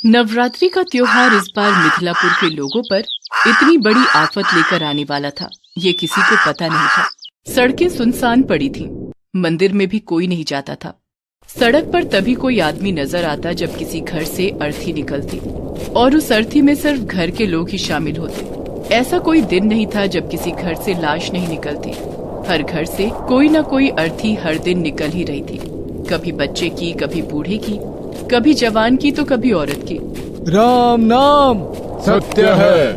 नवरात्रि का त्योहार इस बार मिथिलापुर के लोगों पर इतनी बड़ी आफत लेकर आने वाला था, ये किसी को पता नहीं था। सड़कें सुनसान पड़ी थीं, मंदिर में भी कोई नहीं जाता था। सड़क पर तभी कोई आदमी नजर आता जब किसी घर से अर्थी निकलती और उस अर्थी में सिर्फ घर के लोग ही शामिल होते। ऐसा कोई दिन नहीं था जब किसी घर से लाश नहीं निकलती। हर घर से कोई न कोई अर्थी हर दिन निकल ही रही थी, कभी बच्चे की, कभी बूढ़े की, कभी जवान की तो कभी औरत की। राम नाम सत्य है,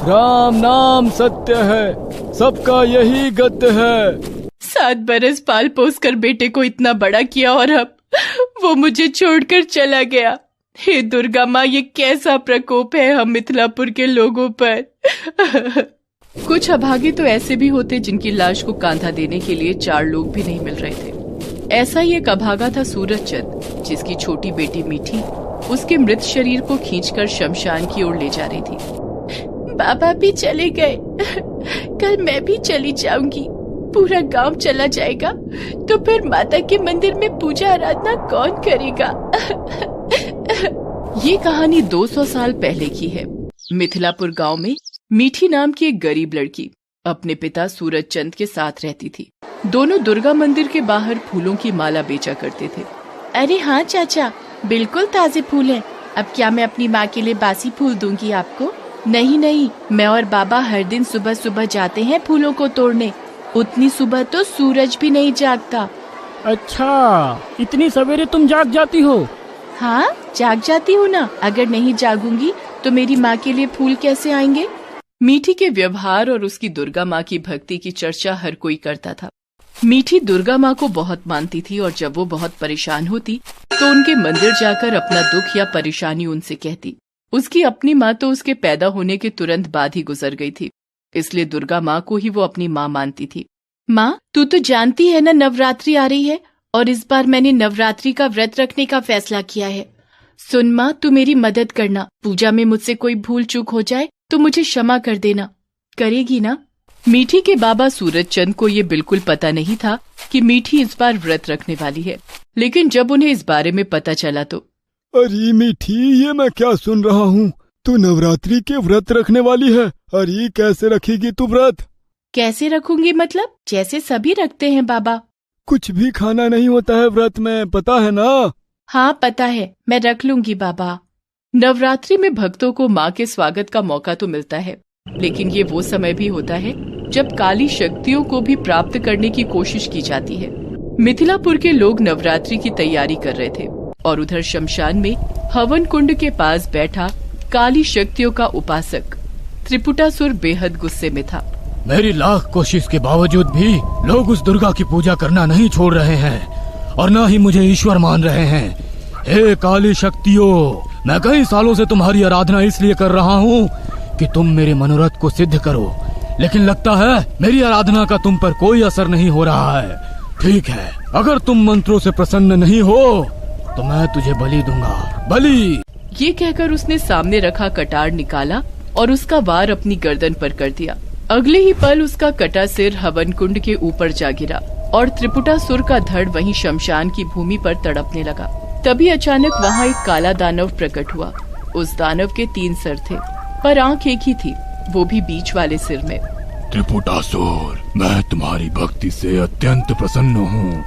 राम नाम सत्य है, सबका यही गत्य है। 7 बरस पाल पोस कर बेटे को इतना बड़ा किया और अब वो मुझे छोड़कर चला गया। हे दुर्गा माँ, ये कैसा प्रकोप है हम मिथिलापुर के लोगों पर। कुछ अभागे तो ऐसे भी होते जिनकी लाश को कांधा देने के लिए 4 लोग भी नहीं मिल रहे थे। ऐसा ही एक अभागा था सूरज चंद, जिसकी छोटी बेटी मीठी उसके मृत शरीर को खींचकर शमशान की ओर ले जा रही थी। बाबा भी चले गए, कल मैं भी चली जाऊंगी। पूरा गांव चला जाएगा तो फिर माता के मंदिर में पूजा आराधना कौन करेगा। ये कहानी 200 साल पहले की है। मिथिलापुर गांव में मीठी नाम की एक गरीब लड़की अपने पिता सूरज चंद के साथ रहती थी। दोनों दुर्गा मंदिर के बाहर फूलों की माला बेचा करते थे। अरे हाँ चाचा, बिल्कुल ताजे फूल हैं। अब क्या मैं अपनी माँ के लिए बासी फूल दूंगी आपको? नहीं नहीं, मैं और बाबा हर दिन सुबह सुबह जाते हैं फूलों को तोड़ने। उतनी सुबह तो सूरज भी नहीं जागता। अच्छा, इतनी सवेरे तुम जाग जाती हो? हाँ, जाग जाती हूँ ना। अगर नहीं जागूंगी तो मेरी माँ के लिए फूल कैसे आएंगे? मीठी के व्यवहार और उसकी दुर्गा माँ की भक्ति की चर्चा हर कोई करता था। मीठी दुर्गा माँ को बहुत मानती थी और जब वो बहुत परेशान होती तो उनके मंदिर जाकर अपना दुख या परेशानी उनसे कहती। उसकी अपनी माँ तो उसके पैदा होने के तुरंत बाद ही गुजर गई थी, इसलिए दुर्गा माँ को ही वो अपनी माँ मानती थी। माँ, तू तो जानती है ना नवरात्रि आ रही है और इस बार मैंने नवरात्रि का व्रत रखने का फैसला किया है। सुन माँ, तू मेरी मदद करना। पूजा में मुझसे कोई भूल चूक हो जाए तो मुझे क्षमा कर देना, करेगी ना? मीठी के बाबा सूरज चंद को ये बिल्कुल पता नहीं था कि मीठी इस बार व्रत रखने वाली है, लेकिन जब उन्हें इस बारे में पता चला तो अरे मीठी, ये मैं क्या सुन रहा हूँ? तू नवरात्रि के व्रत रखने वाली है? अरे कैसे रखेगी तू व्रत? कैसे रखूंगी मतलब? जैसे सभी रखते हैं बाबा। कुछ भी खाना नहीं होता है व्रत में, पता है ना? हाँ पता है, मैं रख लूंगी बाबा। नवरात्रि में भक्तों को माँ के स्वागत का मौका तो मिलता है, लेकिन ये वो समय भी होता है जब काली शक्तियों को भी प्राप्त करने की कोशिश की जाती है। मिथिलापुर के लोग नवरात्रि की तैयारी कर रहे थे और उधर शमशान में हवन कुंड के पास बैठा काली शक्तियों का उपासक त्रिपुटासुर बेहद गुस्से में था। मेरी लाख कोशिश के बावजूद भी लोग उस दुर्गा की पूजा करना नहीं छोड़ रहे हैं और न ही मुझे ईश्वर मान रहे हैं। हे काली शक्तियों, मैं कई सालों से तुम्हारी आराधना इसलिए कर रहा हूँ कि तुम मेरे मनोरथ को सिद्ध करो, लेकिन लगता है मेरी आराधना का तुम पर कोई असर नहीं हो रहा है। ठीक है, अगर तुम मंत्रों से प्रसन्न नहीं हो तो मैं तुझे बलि दूंगा, बलि। ये कहकर उसने सामने रखा कटार निकाला और उसका वार अपनी गर्दन पर कर दिया। अगले ही पल उसका कटा सिर हवन कुंड के ऊपर जा गिरा और त्रिपुटासुर का धड़ वहीं शमशान की भूमि पर तड़पने लगा। तभी अचानक वहाँ एक काला दानव प्रकट हुआ। उस दानव के 3 सर थे पर आंख एक ही थी, वो भी बीच वाले सिर में। त्रिपुटासुर, मैं तुम्हारी भक्ति से अत्यंत प्रसन्न हूँ।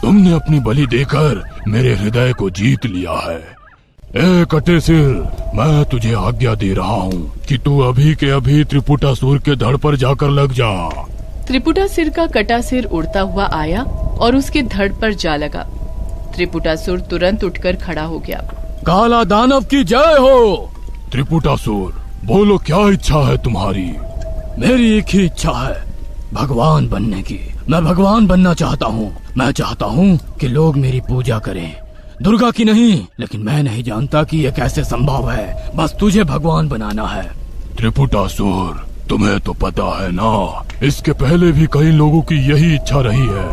तुमने अपनी बलि देकर मेरे हृदय को जीत लिया है। ए कटे सिर, मैं तुझे आज्ञा दे रहा हूँ कि तू अभी के अभी त्रिपुटासुर के धड़ पर जाकर लग जा। त्रिपुटासुर का कटा सिर उड़ता हुआ आया और उसके धड़ पर जा लगा। त्रिपुटासुर तुरंत उठकर खड़ा हो गया। काला दानव की जय हो। त्रिपुटासुर, बोलो क्या इच्छा है तुम्हारी? मेरी एक ही इच्छा है, भगवान बनने की। मैं भगवान बनना चाहता हूँ। मैं चाहता हूँ कि लोग मेरी पूजा करें, दुर्गा की नहीं। लेकिन मैं नहीं जानता कि ये कैसे संभव है। बस तुझे भगवान बनाना है। त्रिपुटासुर, तुम्हें तो पता है ना, इसके पहले भी कई लोगों की यही इच्छा रही है,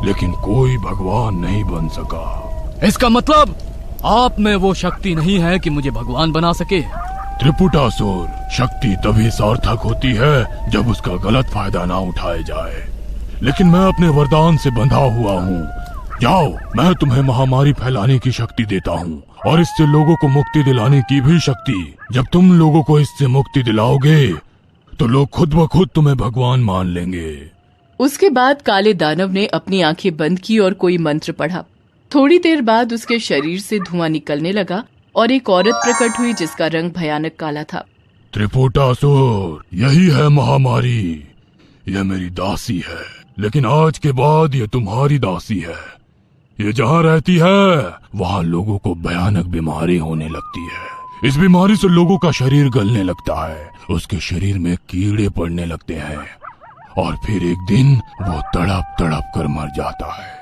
लेकिन कोई भगवान नहीं बन सका। इसका मतलब आप में वो शक्ति नहीं है कि मुझे भगवान बना सके? त्रिपुटासुर, शक्ति तभी सार्थक होती है जब उसका गलत फायदा ना उठाया जाए। लेकिन मैं अपने वरदान से बंधा हुआ हूँ। जाओ, मैं तुम्हें महामारी फैलाने की शक्ति देता हूँ और इससे लोगों को मुक्ति दिलाने की भी शक्ति। जब तुम लोगों को इससे मुक्ति दिलाओगे तो लोग खुद ब खुद तुम्हें भगवान मान लेंगे। उसके बाद काले दानव ने अपनी आंखें बंद की और कोई मंत्र पढ़ा। थोड़ी देर बाद उसके शरीर से धुआं निकलने लगा और एक औरत प्रकट हुई जिसका रंग भयानक काला था। त्रिपुटासुर, यही है महामारी। यह मेरी दासी है, लेकिन आज के बाद ये तुम्हारी दासी है। ये जहाँ रहती है वहाँ लोगों को भयानक बीमारी होने लगती है। इस बीमारी से लोगों का शरीर गलने लगता है, उसके शरीर में कीड़े पड़ने लगते हैं और फिर एक दिन वो तड़प तड़प कर मर जाता है।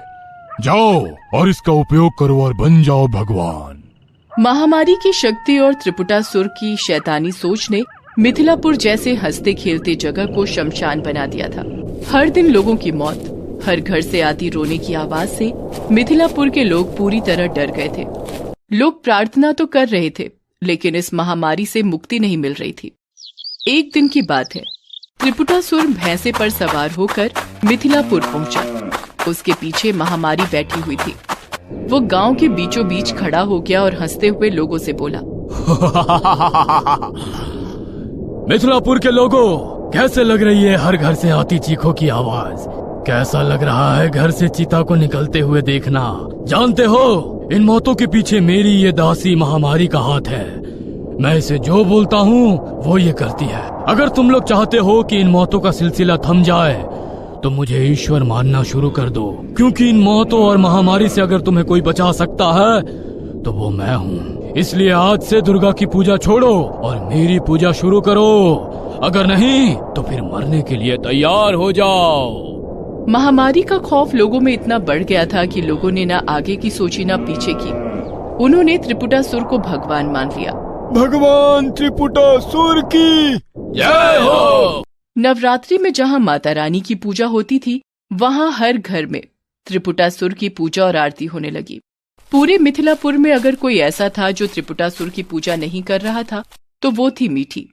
जाओ और इसका उपयोग करो और बन जाओ भगवान। महामारी की शक्ति और त्रिपुटासुर की शैतानी सोच ने मिथिलापुर जैसे हंसते खेलते जगह को शमशान बना दिया था। हर दिन लोगों की मौत, हर घर से आती रोने की आवाज से मिथिलापुर के लोग पूरी तरह डर गए थे। लोग प्रार्थना तो कर रहे थे, लेकिन इस महामारी से मुक्ति नहीं मिल रही थी। एक दिन की बात है, त्रिपुटासुर भैंसे पर सवार होकर मिथिलापुर पहुंचा। उसके पीछे महामारी बैठी हुई थी। वो गांव के बीचों बीच खड़ा हो गया और हंसते हुए लोगों से बोला, मिथिलापुर के लोगों, कैसे लग रही है हर घर से आती चीखों की आवाज? कैसा लग रहा है घर से चीता को निकलते हुए देखना? जानते हो, इन मौतों के पीछे मेरी ये दासी महामारी का हाथ है। मैं इसे जो बोलता हूँ वो ये करती है। अगर तुम लोग चाहते हो कि इन मौतों का सिलसिला थम जाए तो मुझे ईश्वर मानना शुरू कर दो, क्योंकि इन मौतों और महामारी से अगर तुम्हें कोई बचा सकता है तो वो मैं हूँ। इसलिए आज से दुर्गा की पूजा छोड़ो और मेरी पूजा शुरू करो। अगर नहीं तो फिर मरने के लिए तैयार हो जाओ। महामारी का खौफ लोगों में इतना बढ़ गया था कि लोगों ने ना आगे की सोची ना पीछे की। उन्होंने त्रिपुटासुर को भगवान मान लिया। भगवान त्रिपुटासुर की जय हो। नवरात्रि में जहाँ माता रानी की पूजा होती थी, वहाँ हर घर में त्रिपुटासुर की पूजा और आरती होने लगी। पूरे मिथिलापुर में अगर कोई ऐसा था जो त्रिपुटासुर की पूजा नहीं कर रहा था तो वो थी मीठी।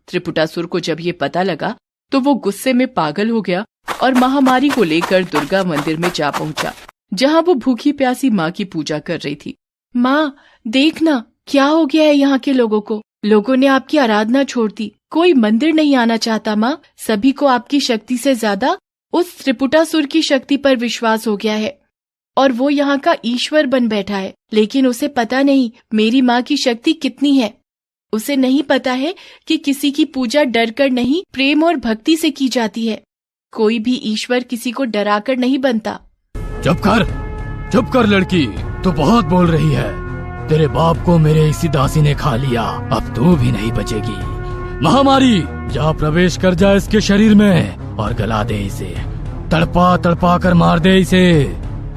त्रिपुटासुर को जब ये पता लगा तो वो गुस्से में पागल हो गया और महामारी को लेकर दुर्गा मंदिर में जा पहुंचा, जहां वो भूखी प्यासी माँ की पूजा कर रही थी। माँ, देखना क्या हो गया है यहाँ के लोगों को। लोगों ने आपकी आराधना छोड़ दी, कोई मंदिर नहीं आना चाहता। माँ, सभी को आपकी शक्ति से ज्यादा उस त्रिपुटासुर की शक्ति पर विश्वास हो गया है और वो यहाँ का ईश्वर बन बैठा है। लेकिन उसे पता नहीं मेरी माँ की शक्ति कितनी है। उसे नहीं पता है कि किसी की पूजा डर कर नहीं, प्रेम और भक्ति से की जाती है। कोई भी ईश्वर किसी को डराकर नहीं बनता। चुप कर लड़की, तू बहुत बोल रही है। तेरे बाप को मेरे इसी दासी ने खा लिया, अब तू भी नहीं बचेगी। महामारी, जा प्रवेश कर जा इसके शरीर में और गला दे इसे, तड़पा तड़पा कर मार दे इसे।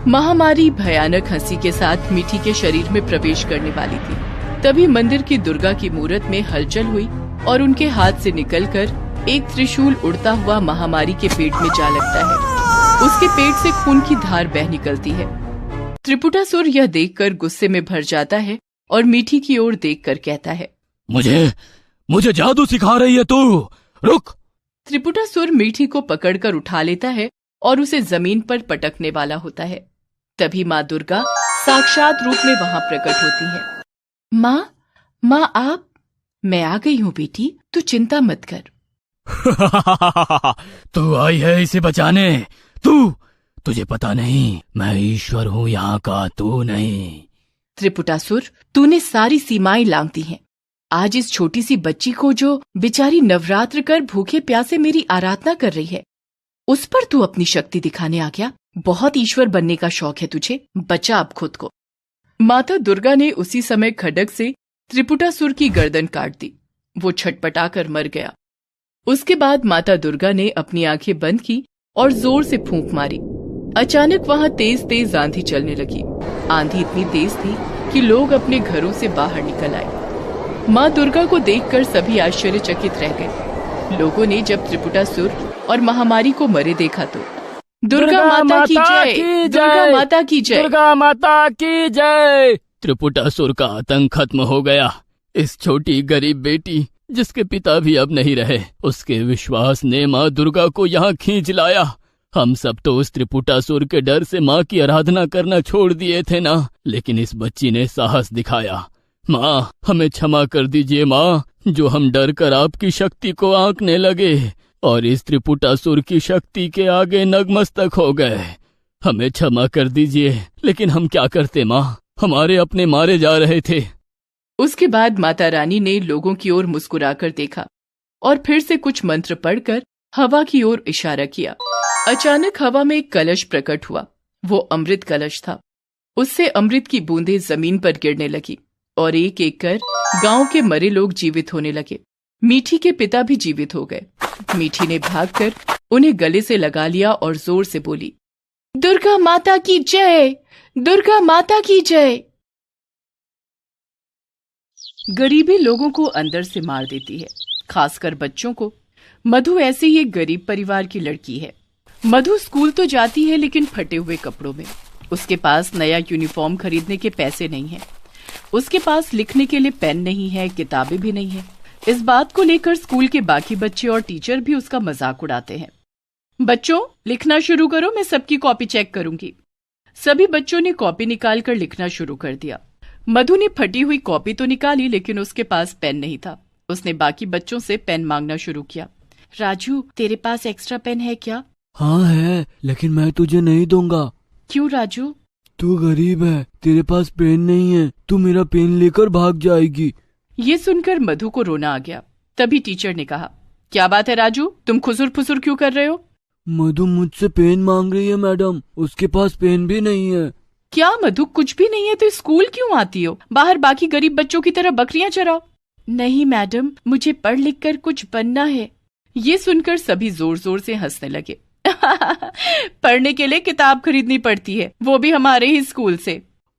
महामारी भयानक हंसी के साथ मीठी के शरीर में प्रवेश करने वाली थी। तभी मंदिर की दुर्गा की मूरत में हलचल हुई और उनके हाथ से निकलकर एक त्रिशूल उड़ता हुआ महामारी के पेट में जा लगता है। उसके पेट से खून की धार बह निकलती है। त्रिपुटासुर यह देखकर गुस्से में भर जाता है और मीठी की ओर देखकर कहता है, मुझे जादू सिखा रही है तू? रुक। त्रिपुटासुर मीठी को पकड़कर उठा लेता है और उसे जमीन पर पटकने वाला होता है। तभी माँ दुर्गा साक्षात रूप में वहाँ प्रकट होती है। माँ आप, मैं आ गई हूँ बेटी, तू चिंता मत कर। तू आई है इसे बचाने। तुझे पता नहीं मैं ईश्वर हूँ यहाँ का, तू नहीं। त्रिपुटासुर, तूने सारी सीमाएं लांघ दी हैं। आज इस छोटी सी बच्ची को जो बेचारी नवरात्र कर भूखे प्यासे मेरी आराधना कर रही है, उस पर तू अपनी शक्ति दिखाने आ गया। बहुत ईश्वर बनने का शौक है तुझे, बचा अब खुद को। माता दुर्गा ने उसी समय खड्ग से त्रिपुटासुर की गर्दन काट दी। वो छटपटाकर मर गया। उसके बाद माता दुर्गा ने अपनी आंखें बंद की और जोर से फूंक मारी। अचानक वहां तेज तेज आंधी चलने लगी। आंधी इतनी तेज थी कि लोग अपने घरों से बाहर निकल आए। माँ दुर्गा को देखकर सभी आश्चर्यचकित रह गए। लोगों ने जब त्रिपुटासुर और महामारी को मरे देखा तो दुर्गा माता की जय, दुर्गा माता की जय, दुर्गा माता की जय। त्रिपुटासुर का आतंक खत्म हो गया। इस छोटी गरीब बेटी जिसके पिता भी अब नहीं रहे, उसके विश्वास ने माँ दुर्गा को यहाँ खींच लाया। हम सब तो उस त्रिपुटासुर के डर से माँ की आराधना करना छोड़ दिए थे ना, लेकिन इस बच्ची ने साहस दिखाया। माँ, हमें क्षमा कर दीजिए माँ, जो हम डर कर आपकी शक्ति को आंकने लगे और इस त्रिपुटासुर की शक्ति के आगे नतमस्तक हो गए। हमें क्षमा कर दीजिए, लेकिन हम क्या करते माँ, हमारे अपने मारे जा रहे थे। उसके बाद माता रानी ने लोगों की ओर मुस्कुराकर देखा और फिर से कुछ मंत्र पढ़कर हवा की ओर इशारा किया। अचानक हवा में एक कलश प्रकट हुआ। वो अमृत कलश था। उससे अमृत की बूंदें जमीन पर गिरने लगी और एक एक कर गांव के मरे लोग जीवित होने लगे। मीठी के पिता भी जीवित हो गए। मीठी ने भागकर उन्हें गले से लगा लिया और जोर से बोली, दुर्गा माता की जय, दुर्गा माता की जय। गरीबी लोगों को अंदर से मार देती है, खासकर बच्चों को। मधु ऐसे ही एक गरीब परिवार की लड़की है। मधु स्कूल तो जाती है लेकिन फटे हुए कपड़ों में। उसके पास नया यूनिफॉर्म खरीदने के पैसे नहीं हैं। उसके पास लिखने के लिए पेन नहीं है, किताबें भी नहीं है। इस बात को लेकर स्कूल के बाकी बच्चे और टीचर भी उसका मजाक उड़ाते हैं। बच्चों, लिखना शुरू करो, मैं सबकी कॉपी चेक करूंगी। सभी बच्चों ने कॉपी निकालकर लिखना शुरू कर दिया। मधु ने फटी हुई कॉपी तो निकाली, लेकिन उसके पास पेन नहीं था। उसने बाकी बच्चों से पेन मांगना शुरू किया। राजू, तेरे पास एक्स्ट्रा पेन है क्या? हाँ है, लेकिन मैं तुझे नहीं दूंगा। क्यों राजू? तू गरीब है, तेरे पास पेन नहीं है, तू मेरा पेन लेकर भाग जाएगी। ये सुनकर मधु को रोना आ गया। तभी टीचर ने कहा, क्या बात है राजू, तुम खुसुर फुसुर क्यों कर रहे हो? मधु मुझसे पेन मांग रही है मैडम, उसके पास पेन भी नहीं है। क्या मधु, कुछ भी नहीं है तो स्कूल क्यों आती हो? बाहर बाकी गरीब बच्चों की तरह बकरियां चराओ। नहीं मैडम, मुझे पढ़ लिख कर कुछ बनना है। ये सुनकर सभी जोर जोर से हंसने लगे। पढ़ने के लिए किताब खरीदनी पड़ती है, वो भी हमारे ही स्कूल से।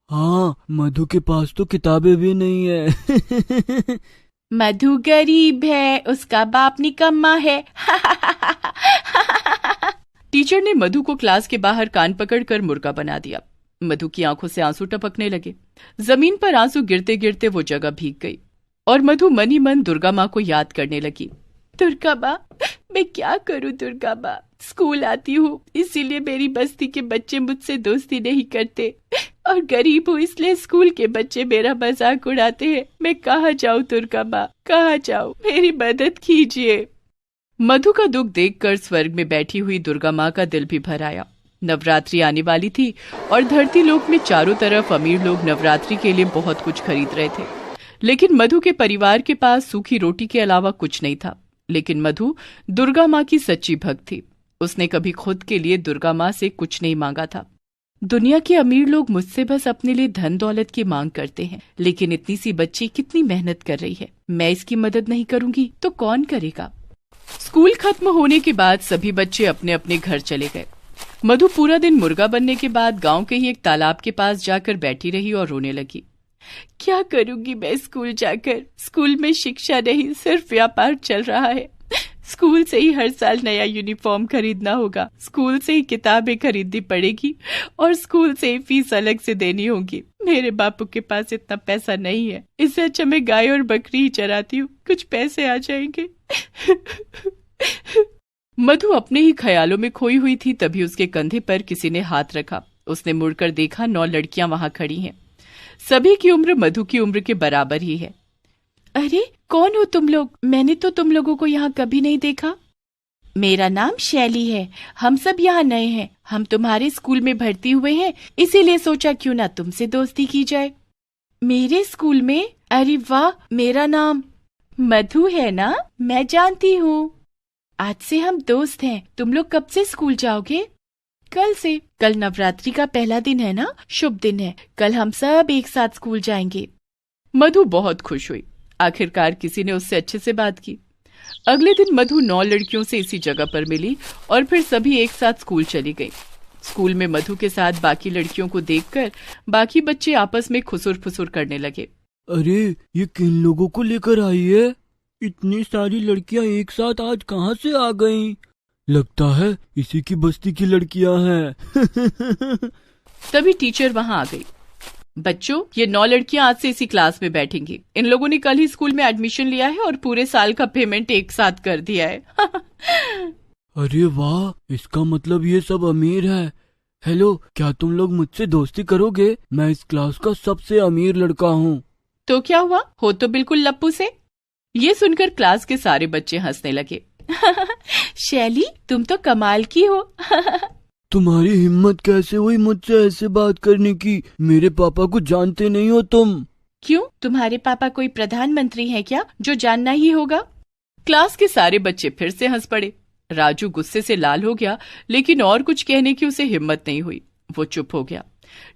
हाँ, मधु के पास तो किताबें भी नहीं है। मधु गरीब है, उसका बाप निकम्मा है। टीचर ने मधु को क्लास के बाहर कान पकड़कर मुर्गा बना दिया। मधु की आंखों से आंसू टपकने लगे। जमीन पर आंसू गिरते गिरते वो जगह भीग गई और मधु मन ही मन दुर्गा माँ को याद करने लगी। दुर्गा माँ, मैं क्या करूँ दुर्गा माँ? स्कूल आती हूँ इसीलिए मेरी बस्ती के बच्चे मुझसे दोस्ती नहीं करते, और गरीब हूँ इसलिए स्कूल के बच्चे मेरा मजाक उड़ाते हैं। मैं कहाँ जाऊँ दुर्गा माँ, कहाँ जाऊँ? मेरी मदद कीजिए। मधु का दुख देखकर स्वर्ग में बैठी हुई दुर्गा माँ का दिल भी भर आया। नवरात्रि आने वाली थी और धरती लोक में चारों तरफ अमीर लोग नवरात्रि के लिए बहुत कुछ खरीद रहे थे, लेकिन मधु के परिवार के पास सूखी रोटी के अलावा कुछ नहीं था। लेकिन मधु दुर्गा माँ की सच्ची भक्त थी। उसने कभी खुद के लिए दुर्गा माँ से कुछ नहीं मांगा था। दुनिया के अमीर लोग मुझसे बस अपने लिए धन दौलत की मांग करते हैं, लेकिन इतनी सी बच्ची कितनी मेहनत कर रही है। मैं इसकी मदद नहीं करूंगी तो कौन करेगा? स्कूल खत्म होने के बाद सभी बच्चे अपने अपने घर चले गए। मधु पूरा दिन मुर्गा बनने के बाद गांव के ही एक तालाब के पास जाकर बैठी रही और रोने लगी। क्या करूंगी मैं स्कूल जाकर? स्कूल में शिक्षा नहीं, सिर्फ व्यापार चल रहा है। स्कूल से ही हर साल नया यूनिफॉर्म खरीदना होगा, स्कूल से ही किताबें खरीदनी पड़ेगी और स्कूल से ही फीस अलग से देनी होगी। मेरे बापू के पास इतना पैसा नहीं है, इससे अच्छा मैं गाय और बकरी ही चराती हूँ, कुछ पैसे आ जाएंगे। मधु अपने ही ख्यालों में खोई हुई थी, तभी उसके कंधे पर किसी ने हाथ रखा। उसने मुड़कर देखा, 9 लड़कियां वहां खड़ी हैं। सभी की उम्र मधु की उम्र के बराबर ही है। अरे कौन हो तुम लोग? मैंने तो तुम लोगों को यहाँ कभी नहीं देखा। मेरा नाम शैली है, हम सब यहाँ नए हैं। हम तुम्हारे स्कूल में भर्ती हुए हैं, इसीलिए सोचा क्यों ना तुमसे दोस्ती की जाए। मेरे स्कूल में? अरे वाह, मेरा नाम मधु है ना? मैं जानती हूँ। आज से हम दोस्त हैं। तुम लोग कब से स्कूल जाओगे? कल से। कल नवरात्रि का पहला दिन है ना, शुभ दिन है। कल हम सब एक साथ स्कूल जाएंगे। मधु बहुत खुश हुई। आखिरकार किसी ने उससे अच्छे से बात की। अगले दिन मधु 9 लड़कियों से इसी जगह पर मिली और फिर सभी एक साथ स्कूल चली गई। स्कूल में मधु के साथ बाकी लड़कियों को देखकर बाकी बच्चे आपस में खुसुर फुसुर करने लगे। अरे ये किन लोगों को लेकर आई है? इतनी सारी लड़कियां एक साथ आज कहाँ से आ गईं? लगता है इसी की बस्ती की लड़कियां हैं। तभी टीचर वहां आ गई। बच्चों, ये 9 लड़कियां आज से इसी क्लास में बैठेंगी। इन लोगों ने कल ही स्कूल में एडमिशन लिया है और पूरे साल का पेमेंट एक साथ कर दिया है। अरे वाह, इसका मतलब ये सब अमीर है। हेलो, क्या तुम लोग मुझसे दोस्ती करोगे? मैं इस क्लास का सबसे अमीर लड़का हूँ। तो क्या हुआ, हो तो बिल्कुल लप्पू से। ये सुनकर क्लास के सारे बच्चे हंसने लगे। शैली, तुम तो कमाल की हो। तुम्हारी हिम्मत कैसे हुई मुझसे ऐसे बात करने की? मेरे पापा को जानते नहीं हो तुम? क्यों, तुम्हारे पापा कोई प्रधानमंत्री हैं क्या, जो जानना ही होगा? क्लास के सारे बच्चे फिर से हंस पड़े। राजू गुस्से से लाल हो गया, लेकिन और कुछ कहने की उसे हिम्मत नहीं हुई। वो चुप हो गया।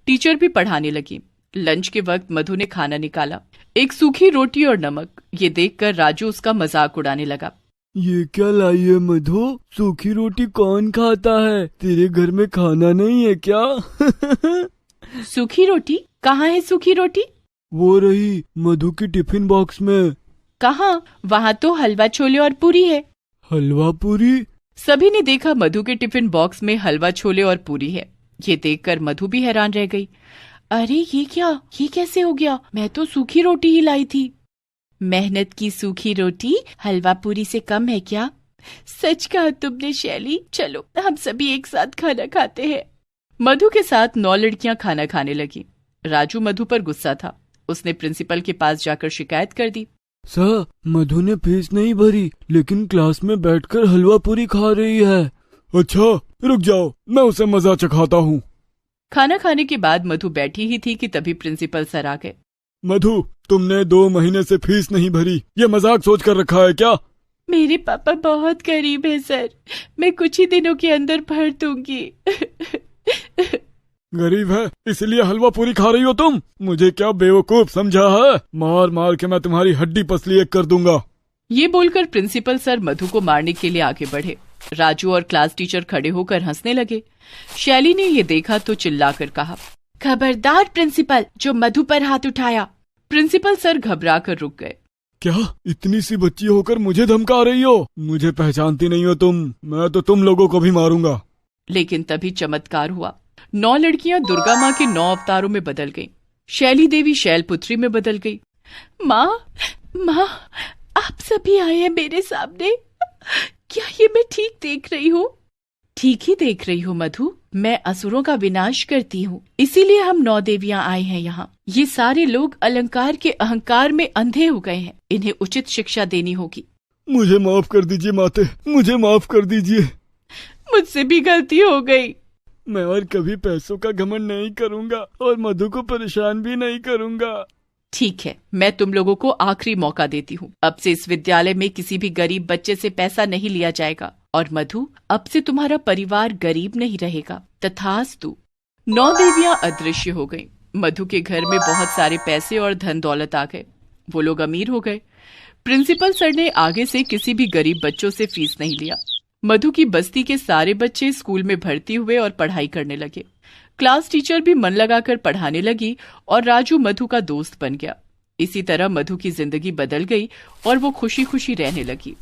टीचर भी पढ़ाने लगी। लंच के वक्त मधु ने खाना निकाला, एक सूखी रोटी और नमक। ये देखकर राजू उसका मजाक उड़ाने लगा। ये क्या लाई है मधु? सूखी रोटी कौन खाता है? तेरे घर में खाना नहीं है क्या? सूखी रोटी? कहाँ है सूखी रोटी? वो रही मधु की टिफिन बॉक्स में। कहाँ? वहाँ तो हलवा छोले और पूरी है। हलवा पूरी? सभी ने देखा मधु के टिफिन बॉक्स में हलवा छोले और पूरी है। ये देखकर मधु भी हैरान रह गई। अरे ये क्या, ये कैसे हो गया? मैं तो सूखी रोटी ही लाई थी। मेहनत की सूखी रोटी हलवा पूरी से कम है क्या? सच कहा तुमने शैली। चलो हम सभी एक साथ खाना खाते हैं। मधु के साथ 9 लड़कियां खाना खाने लगी। राजू मधु पर गुस्सा था। उसने प्रिंसिपल के पास जाकर शिकायत कर दी। सर, मधु ने फीस नहीं भरी, लेकिन क्लास में बैठकर हलवा पूरी खा रही है। अच्छा, रुक जाओ, मैं उसे मजा चखाता हूँ। खाना खाने के बाद मधु बैठी ही थी कि तभी प्रिंसिपल सर आ गए। मधु, तुमने 2 महीने से फीस नहीं भरी, ये मजाक सोच कर रखा है क्या? मेरे पापा बहुत गरीब है सर, मैं कुछ ही दिनों के अंदर भर दूंगी। गरीब है इसलिए हलवा पूरी खा रही हो तुम? मुझे क्या बेवकूफ समझा है? मार मार के मैं तुम्हारी हड्डी पसली एक कर दूंगा। ये बोलकर प्रिंसिपल सर मधु को मारने के लिए आगे बढ़े। राजू और क्लास टीचर खड़े होकर हंसने लगे। शैली ने ये देखा तो चिल्लाकर कहा, खबरदार प्रिंसिपल, जो मधु पर हाथ उठाया। प्रिंसिपल सर घबरा कर रुक गए। क्या इतनी सी बच्ची होकर मुझे धमका रही हो? मुझे पहचानती नहीं हो तुम? मैं तो तुम लोगों को भी मारूंगा। लेकिन तभी चमत्कार हुआ। 9 लड़कियां दुर्गा माँ के 9 अवतारों में बदल गईं। शैली देवी शैलपुत्री में बदल गई। माँ, माँ, आप सभी आए हैं मेरे सामने। क्या ये मैं ठीक देख रही हूँ? ठीक ही देख रही हूँ मधु, मैं असुरों का विनाश करती हूँ, इसीलिए हम 9 देवियां आए हैं यहाँ। ये सारे लोग अलंकार के अहंकार में अंधे हो गए हैं, इन्हें उचित शिक्षा देनी होगी। मुझे माफ कर दीजिए माते, मुझे माफ कर दीजिए। मुझसे भी गलती हो गई। मैं और कभी पैसों का घमंड नहीं करूँगा और मधु को परेशान भी नहीं करूँगा। ठीक है, मैं तुम लोगों को आखिरी मौका देती हूँ। अब से इस विद्यालय में किसी भी गरीब बच्चे से पैसा नहीं लिया जाएगा। और मधु, अब से तुम्हारा परिवार गरीब नहीं रहेगा। तथास्तु। 9 देवियां अदृश्य हो गईं। मधु के घर में बहुत सारे पैसे और धन दौलत आ गए। वो लोग अमीर हो गए। प्रिंसिपल सर ने आगे से किसी भी गरीब बच्चों से फीस नहीं लिया। मधु की बस्ती के सारे बच्चे स्कूल में भर्ती हुए और पढ़ाई करने लगे। क्लास टीचर भी मन लगाकर पढ़ाने लगी और राजू मधु का दोस्त बन गया। इसी तरह मधु की जिंदगी बदल गई और वो खुशी खुशी रहने लगी।